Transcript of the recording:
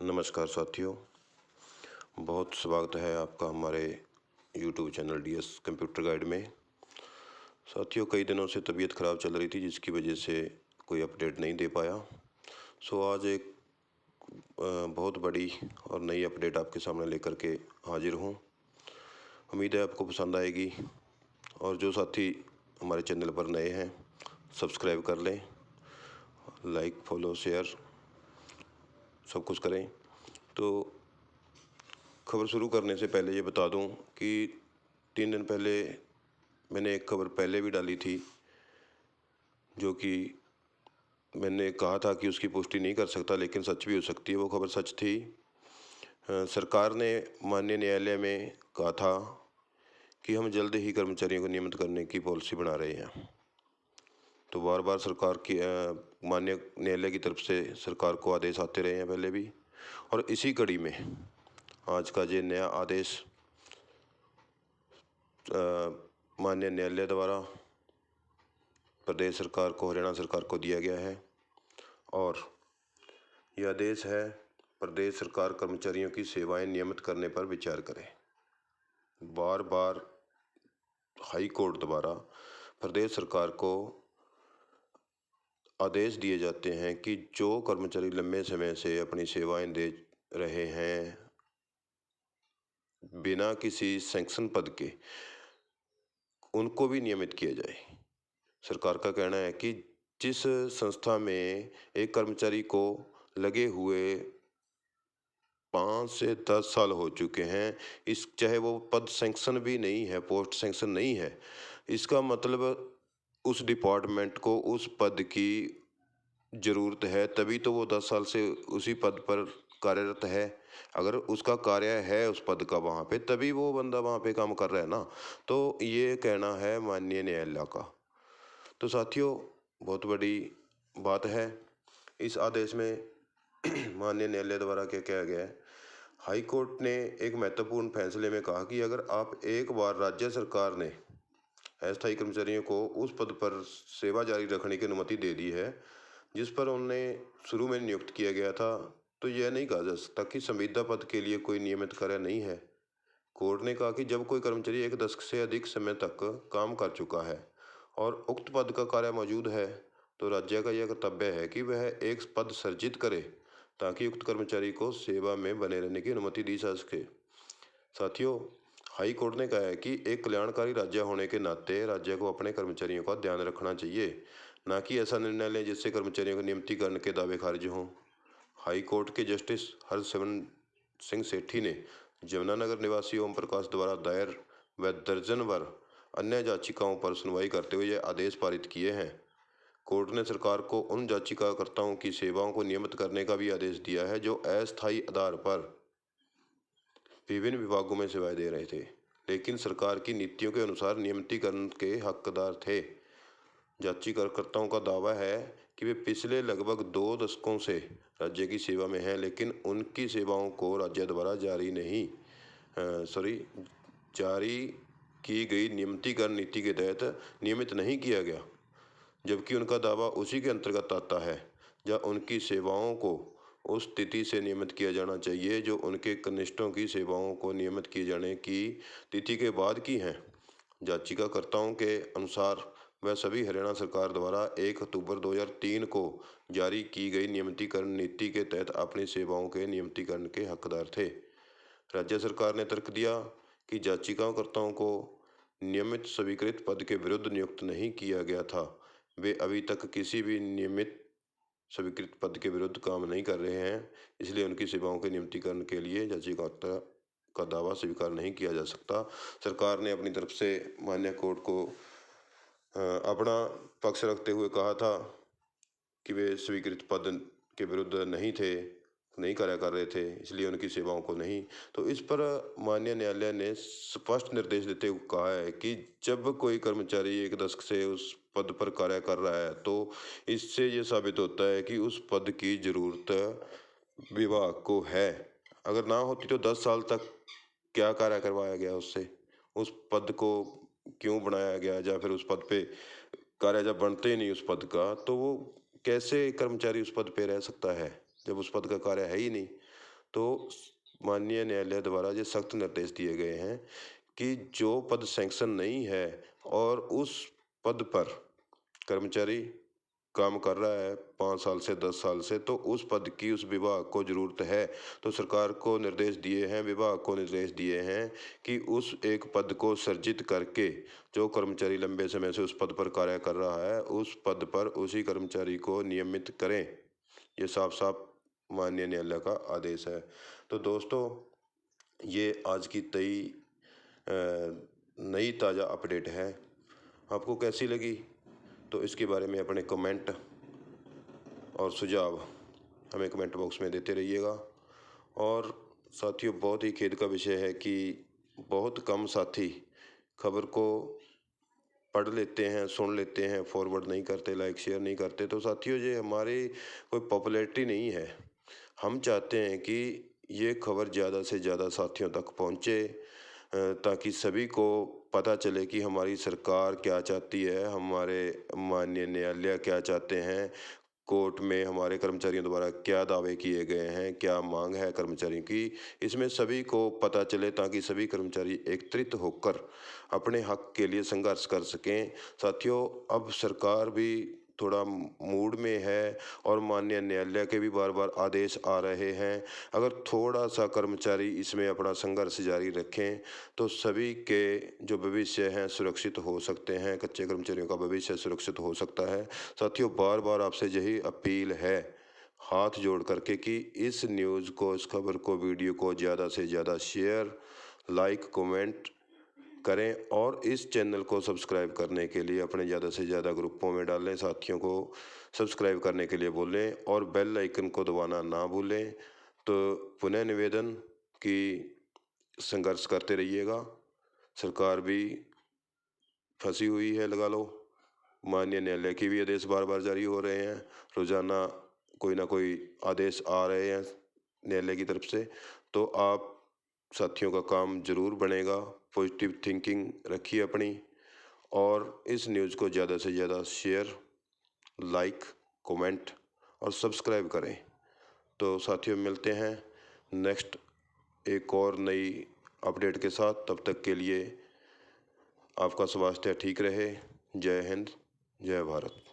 नमस्कार साथियों, बहुत स्वागत है आपका हमारे YouTube channel DS computer guide में। साथियों, कई दिनों से तबीयत ख़राब चल रही थी जिसकी वजह से कोई अपडेट नहीं दे पाया। आज एक बहुत बड़ी और नई अपडेट आपके सामने लेकर के हाजिर हूँ। उम्मीद है आपको पसंद आएगी और जो साथी हमारे चैनल पर नए हैं सब्सक्राइब कर लें, लाइक फॉलो शेयर सब कुछ करें। तो खबर शुरू करने से पहले ये बता दूं कि 3 दिन पहले मैंने एक खबर पहले भी डाली थी, जो कि मैंने कहा था कि उसकी पुष्टि नहीं कर सकता, लेकिन सच भी हो सकती है। वो खबर सच थी। सरकार ने माननीय न्यायालय में कहा था कि हम जल्द ही कर्मचारियों को नियमित करने की पॉलिसी बना रहे हैं। तो बार बार सरकार की माननीय न्यायालय की तरफ से सरकार को आदेश आते रहे हैं पहले भी, और इसी कड़ी में आज का ये नया आदेश माननीय न्यायालय द्वारा प्रदेश सरकार को, हरियाणा सरकार को दिया गया है। और यह आदेश है, प्रदेश सरकार कर्मचारियों की सेवाएं नियमित करने पर विचार करे। बार बार हाई कोर्ट द्वारा प्रदेश सरकार को आदेश दिए जाते हैं कि जो कर्मचारी लंबे समय से अपनी सेवाएं दे रहे हैं बिना किसी सैंक्शन पद के, उनको भी नियमित किया जाए। सरकार का कहना है कि जिस संस्था में एक कर्मचारी को लगे हुए 5 से 10 साल हो चुके हैं, चाहे वो पद सैंक्शन भी नहीं है, पोस्ट सैंक्शन नहीं है, इसका मतलब उस डिपार्टमेंट को उस पद की ज़रूरत है, तभी तो वो 10 साल से उसी पद पर कार्यरत है। अगर उसका कार्य है उस पद का वहाँ पे, तभी वो बंदा वहाँ पे काम कर रहा है ना। तो ये कहना है माननीय न्यायालय का। तो साथियों, बहुत बड़ी बात है इस आदेश में। माननीय न्यायालय द्वारा क्या कहा गया है, हाई कोर्ट ने एक महत्वपूर्ण फैसले में कहा कि अगर आप एक बार राज्य सरकार ने अस्थायी कर्मचारियों को उस पद पर सेवा जारी रखने की अनुमति दे दी है जिस पर उन्हें शुरू में नियुक्त किया गया था, तो यह नहीं कहा जा सकता कि संविदा पद के लिए कोई नियमित कार्य नहीं है। कोर्ट ने कहा कि जब कोई कर्मचारी 1 दशक से अधिक समय तक काम कर चुका है और उक्त पद का कार्य मौजूद है, तो राज्य का यह कर्तव्य है कि वह एक पद सृजित करे ताकि उक्त कर्मचारी को सेवा में बने रहने की अनुमति दी जा सके। साथियों, हाई कोर्ट ने कहा है कि एक कल्याणकारी राज्य होने के नाते राज्य को अपने कर्मचारियों का ध्यान रखना चाहिए, ना कि ऐसा निर्णय लें जिससे कर्मचारियों के नियमितीकरण के दावे खारिज हों। हाई कोर्ट के जस्टिस हरसिमरन सिंह सेठी ने यमुनानगर निवासी ओम प्रकाश द्वारा दायर व दर्जनभर अन्य याचिकाओं पर सुनवाई करते हुए यह आदेश पारित किए हैं। कोर्ट ने सरकार को उन याचिकाकर्ताओं की सेवाओं को नियमित करने का भी आदेश दिया है जो अस्थायी आधार पर विभिन्न विभागों में सेवाएं दे रहे थे, लेकिन सरकार की नीतियों के अनुसार नियमितीकरण के हकदार थे। याचिकाकर्ताओं का दावा है कि वे पिछले लगभग 2 दशकों से राज्य की सेवा में हैं, लेकिन उनकी सेवाओं को राज्य द्वारा जारी की गई नियमितीकरण नीति के तहत नियमित नहीं किया गया, जबकि उनका दावा उसी के अंतर्गत आता है जहाँ उनकी सेवाओं को उस तिथि से नियमित किया जाना चाहिए जो उनके कनिष्ठों की सेवाओं को नियमित किए जाने की तिथि के बाद की हैं। याचिकाकर्ताओं के अनुसार वह सभी हरियाणा सरकार द्वारा 1 अक्टूबर 2003 को जारी की गई नियमितीकरण नीति के तहत अपनी सेवाओं के नियमितीकरण के हकदार थे। राज्य सरकार ने तर्क दिया कि याचिकाकर्ताओं को नियमित स्वीकृत पद के विरुद्ध नियुक्त नहीं किया गया था। वे अभी तक किसी भी नियमित स्वीकृत पद के विरुद्ध काम नहीं कर रहे हैं, इसलिए उनकी सेवाओं के नियमितीकरण के लिए याचिकाकर्ता का दावा स्वीकार नहीं किया जा सकता। सरकार ने अपनी तरफ से माननीय कोर्ट को अपना पक्ष रखते हुए कहा था कि वे स्वीकृत पद के विरुद्ध नहीं कार्य कर रहे थे, इसलिए उनकी सेवाओं को नहीं। तो इस पर माननीय न्यायालय ने स्पष्ट निर्देश देते हुए कहा है कि जब कोई कर्मचारी 1 दशक से उस पद पर कार्य कर रहा है, तो इससे ये साबित होता है कि उस पद की ज़रूरत विभाग को है। अगर ना होती तो 10 साल तक क्या कार्य करवाया गया उससे, उस पद को क्यों बनाया गया, या फिर उस पद पे कार्य जब बनते ही नहीं उस पद का, तो वो कैसे कर्मचारी उस पद पे रह सकता है जब उस पद का कार्य है ही नहीं। तो माननीय न्यायालय द्वारा ये सख्त निर्देश दिए गए हैं कि जो पद सैंक्शन नहीं है और उस पद पर कर्मचारी काम कर रहा है 5 साल से 10 साल से, तो उस पद की उस विभाग को ज़रूरत है। तो सरकार को निर्देश दिए हैं, विभाग को निर्देश दिए हैं कि उस एक पद को सृजित करके जो कर्मचारी लंबे समय से उस पद पर कार्य कर रहा है, उस पद पर उसी कर्मचारी को नियमित करें। ये साफ-साफ माननीय न्यायालय का आदेश है। तो दोस्तों, ये आज की नई ताज़ा अपडेट है। आपको कैसी लगी? तो इसके बारे में अपने कमेंट और सुझाव हमें कमेंट बॉक्स में देते रहिएगा। और साथियों, बहुत ही खेद का विषय है कि बहुत कम साथी खबर को पढ़ लेते हैं, सुन लेते हैं, फॉरवर्ड नहीं करते, लाइक शेयर नहीं करते। तो साथियों, ये हमारी कोई पॉपुलैरिटी नहीं है। हम चाहते हैं कि ये खबर ज़्यादा से ज़्यादा साथियों तक पहुँचे, ताकि सभी को पता चले कि हमारी सरकार क्या चाहती है, हमारे माननीय न्यायालय क्या चाहते हैं, कोर्ट में हमारे कर्मचारियों द्वारा क्या दावे किए गए हैं, क्या मांग है कर्मचारियों की, इसमें सभी को पता चले, ताकि सभी कर्मचारी एकत्रित होकर अपने हक के लिए संघर्ष कर सकें। साथियों, अब सरकार भी थोड़ा मूड में है और माननीय न्यायालय के भी बार-बार आदेश आ रहे हैं। अगर थोड़ा-सा कर्मचारी इसमें अपना संघर्ष जारी रखें, तो सभी के जो भविष्य हैं सुरक्षित हो सकते हैं, कच्चे कर्मचारियों का भविष्य सुरक्षित हो सकता है। साथियों, बार-बार आपसे यही अपील है, हाथ जोड़ करके, कि इस न्यूज़ को, इस खबर को, वीडियो को ज़्यादा से ज़्यादा शेयर, लाइक, कमेंट करें और इस चैनल को सब्सक्राइब करने के लिए अपने ज़्यादा से ज़्यादा ग्रुपों में डालें, साथियों को सब्सक्राइब करने के लिए बोलें और बेल आइकन को दबाना ना भूलें। तो पुनः निवेदन कि संघर्ष करते रहिएगा। सरकार भी फंसी हुई है, लगा लो। माननीय न्यायालय के भी आदेश बार-बार जारी हो रहे हैं। रोज़ाना कोई ना कोई आदेश आ रहे हैं न्यायालय की तरफ से। तो आप साथियों का काम ज़रूर बनेगा। पॉजिटिव थिंकिंग रखिए अपनी और इस न्यूज़ को ज़्यादा से ज़्यादा शेयर, लाइक, कमेंट और सब्सक्राइब करें। तो साथियों, मिलते हैं नेक्स्ट एक और नई अपडेट के साथ। तब तक के लिए आपका स्वास्थ्य ठीक रहे। जय हिंद, जय भारत।